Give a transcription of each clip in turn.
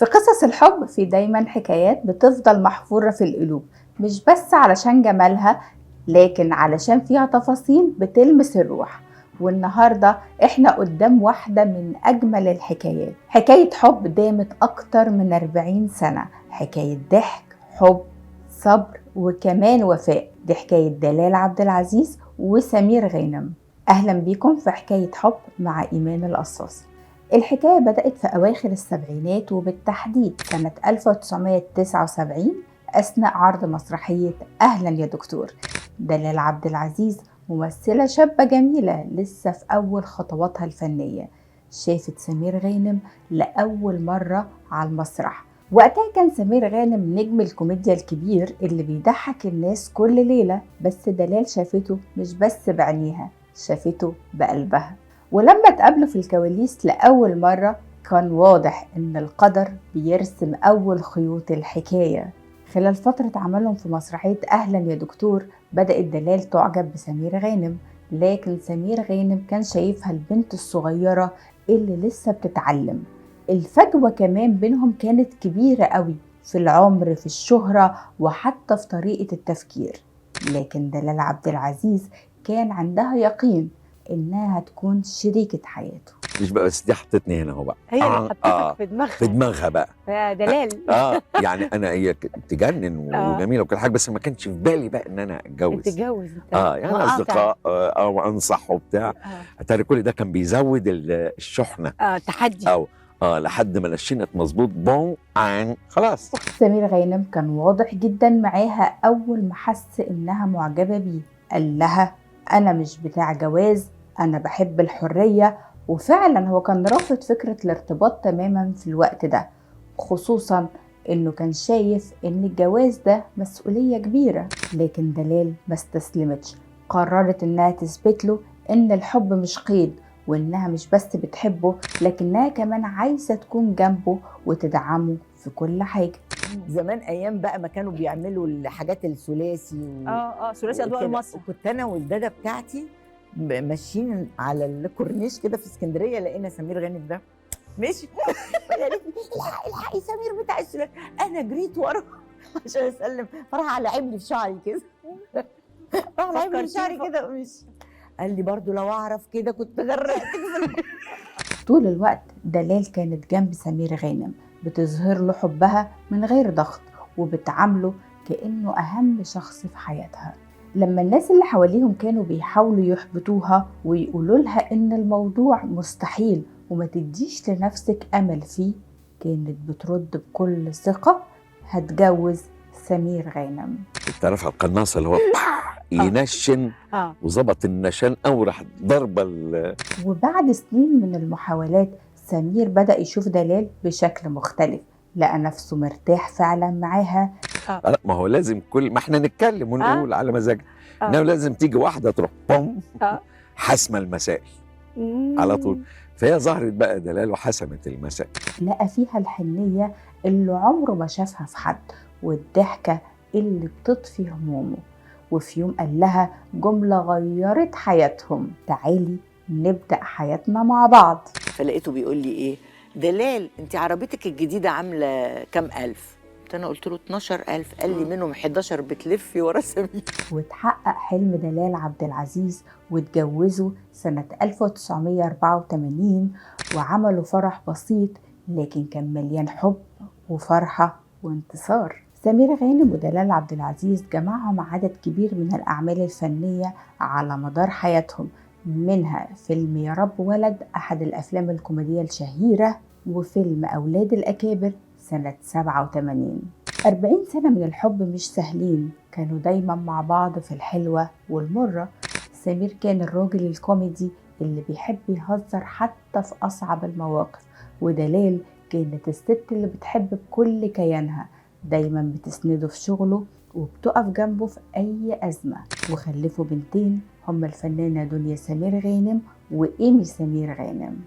في قصص الحب في دايما حكايات بتفضل محفورة في القلوب، مش بس علشان جمالها لكن علشان فيها تفاصيل بتلمس الروح. والنهاردة احنا قدام واحدة من أجمل الحكايات، حكاية حب دامت أكتر من 40 سنة، حكاية ضحك، حب، صبر وكمان وفاء. دي حكاية دلال عبد العزيز وسمير غانم. أهلا بيكم في حكاية حب مع إيمان القصاص. الحكاية بدأت في أواخر السبعينات وبالتحديد سنة 1979 أثناء عرض مسرحية أهلا يا دكتور. دلال عبد العزيز ممثلة شابة جميلة لسه في أول خطواتها الفنية، شافت سمير غانم لأول مرة على المسرح. وقتها كان سمير غانم نجم الكوميديا الكبير اللي بيضحك الناس كل ليلة، بس دلال شافته مش بس بعينيها، شافته بقلبها. ولما اتقابلوا في الكواليس لأول مرة كان واضح إن القدر بيرسم أول خيوط الحكاية. خلال فترة عملهم في مسرحية أهلا يا دكتور بدأت دلال تعجب بسمير غانم، لكن سمير غانم كان شايفها البنت الصغيرة اللي لسه بتتعلم. الفجوة كمان بينهم كانت كبيرة قوي في العمر، في الشهرة، وحتى في طريقة التفكير. لكن دلال عبد العزيز كان عندها يقين إنها هتكون شريكة حياته. مش بقى، بس دي حطتني هنا اهو بقى. هي اللي حطتك في دماغها. في دماغها بقى يا دلال. يعني انا هي تجنن وجميله وكل حاجه، بس ما كانش في بالي بقى ان انا اتجوز. تتجوز انت. يعني اصدقاء وانصح وبتاع. اتاري كل ده كان بيزود الشحنه. تحدي. لحد ما نشنت مظبوط بون خلاص. سمير غانم كان واضح جدا معاها اول ما حس انها معجبه بيه، قال لها انا مش بتاع جواز، انا بحب الحريه. وفعلا هو كان رافض فكره الارتباط تماما في الوقت ده، خصوصا انه كان شايف ان الجواز ده مسؤوليه كبيره. لكن دلال ما استسلمتش، قررت انها تثبت له ان الحب مش قيد، وإنها مش بس بتحبه لكنها كمان عايزة تكون جنبه وتدعمه في كل حاجة. زمان أيام بقى ما كانوا بيعملوا الحاجات الثلاثي ثلاثي أضواء مصر. وكنت أنا والدادة بتاعتي ماشيين على الكورنيش كده في اسكندرية، لقينا سمير غانم ده ماشي الحقي سمير بتاع الثلاثي. أنا جريت ورا عشان أسلم، فراح على عملي في شعري كده راح على عملي في شعري كده مش قال لي برضو لو اعرف كده كنت غرقت. طول الوقت دلال كانت جنب سمير غانم، بتظهر له حبها من غير ضغط وبتعامله كأنه أهم شخص في حياتها. لما الناس اللي حواليهم كانوا بيحاولوا يحبطوها ويقولوا لها إن الموضوع مستحيل وما تديش لنفسك أمل فيه، كانت بترد بكل ثقة هتجوز سمير غانم. تعرف القناصة اللي هو ينشن وظبط النشان أو راح ضربة. وبعد سنين من المحاولات سمير بدأ يشوف دلال بشكل مختلف، لقى نفسه مرتاح فعلا معاها. ما هو لازم كل ما احنا نتكلم ونقول على مزاجنا، انه لازم تيجي واحدة تروح بوم حسم المسائل على طول. فهي ظهرت بقى دلال وحسمت المسائل. لقى فيها الحنية اللي عمره ما شافها في حد، والضحكة اللي بتطفي همومه. وفي يوم قال لها جملة غيرت حياتهم: تعالي نبدأ حياتنا مع بعض. فلقيته بيقول لي ايه، دلال انت عربيتك الجديدة عاملة كام ألف؟ انا قلت له 12,000. قال لي منهم 11 بتلفي ورا سمير. وتحقق حلم دلال عبد العزيز واتجوزوا سنة 1984، وعملوا فرح بسيط لكن كان مليان حب وفرحة وانتصار. سمير غانم ودلال عبد العزيز جمعهم عدد كبير من الأعمال الفنية على مدار حياتهم، منها فيلم يا رب ولد، أحد الأفلام الكوميدية الشهيرة، وفيلم أولاد الأكابر سنة 87. 40 سنة من الحب مش سهلين، كانوا دايما مع بعض في الحلوة والمرة. سمير كان الراجل الكوميدي اللي بيحب يهزر حتى في أصعب المواقف، ودلال كانت الست اللي بتحب بكل كيانها، دايما بتسنده في شغله وبتقف جنبه في أي أزمة. وخلفوا بنتين هما الفنانة دنيا سمير غانم وإيمي سمير غانم.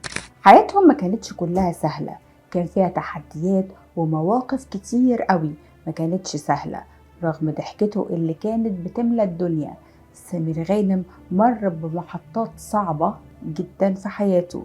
حياتهم ما كانتش كلها سهلة، كان فيها تحديات ومواقف كتير قوي ما كانتش سهلة رغم ضحكته اللي كانت بتملى الدنيا. سمير غانم مر بمحطات صعبة جدا في حياته،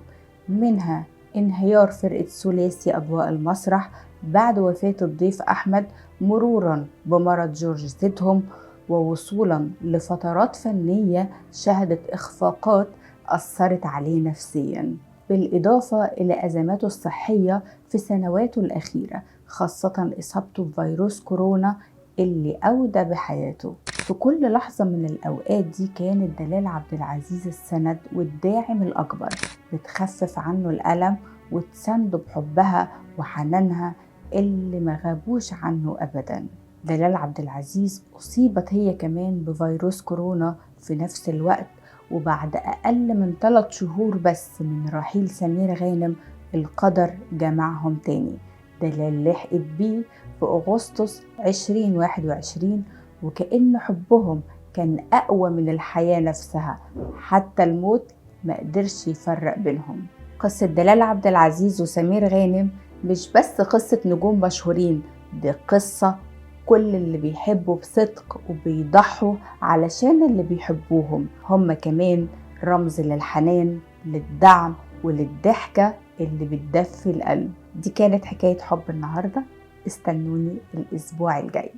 منها انهيار فرقة ثلاثي أضواء المسرح بعد وفاة الضيف أحمد، مرورا بمرض جورج سيدهم، ووصولا لفترات فنية شهدت إخفاقات أثرت عليه نفسيا، بالإضافة إلى أزماته الصحية في سنواته الأخيرة، خاصة إصابته بفيروس كورونا اللي أودى بحياته. في كل لحظة من الأوقات دي كانت دلال عبد العزيز السند والداعم الأكبر، بتخفف عنه الألم وتسنده بحبها وحنانها اللي ما غابوش عنه أبدا. دلال عبد العزيز أصيبت هي كمان بفيروس كورونا في نفس الوقت، وبعد أقل من 3 شهور بس من رحيل سمير غانم القدر جمعهم تاني. دلال لحقت بيه في أغسطس 2021، وكأن حبهم كان أقوى من الحياة نفسها، حتى الموت ما قدرش يفرق بينهم. قصة دلال عبد العزيز وسمير غانم مش بس قصة نجوم مشهورين، دي قصة كل اللي بيحبوا بصدق وبيضحوا علشان اللي بيحبوهم. هم كمان رمز للحنان، للدعم وللضحكة اللي بتدفي القلب. دي كانت حكاية حب النهاردة، استنوني الأسبوع الجاي.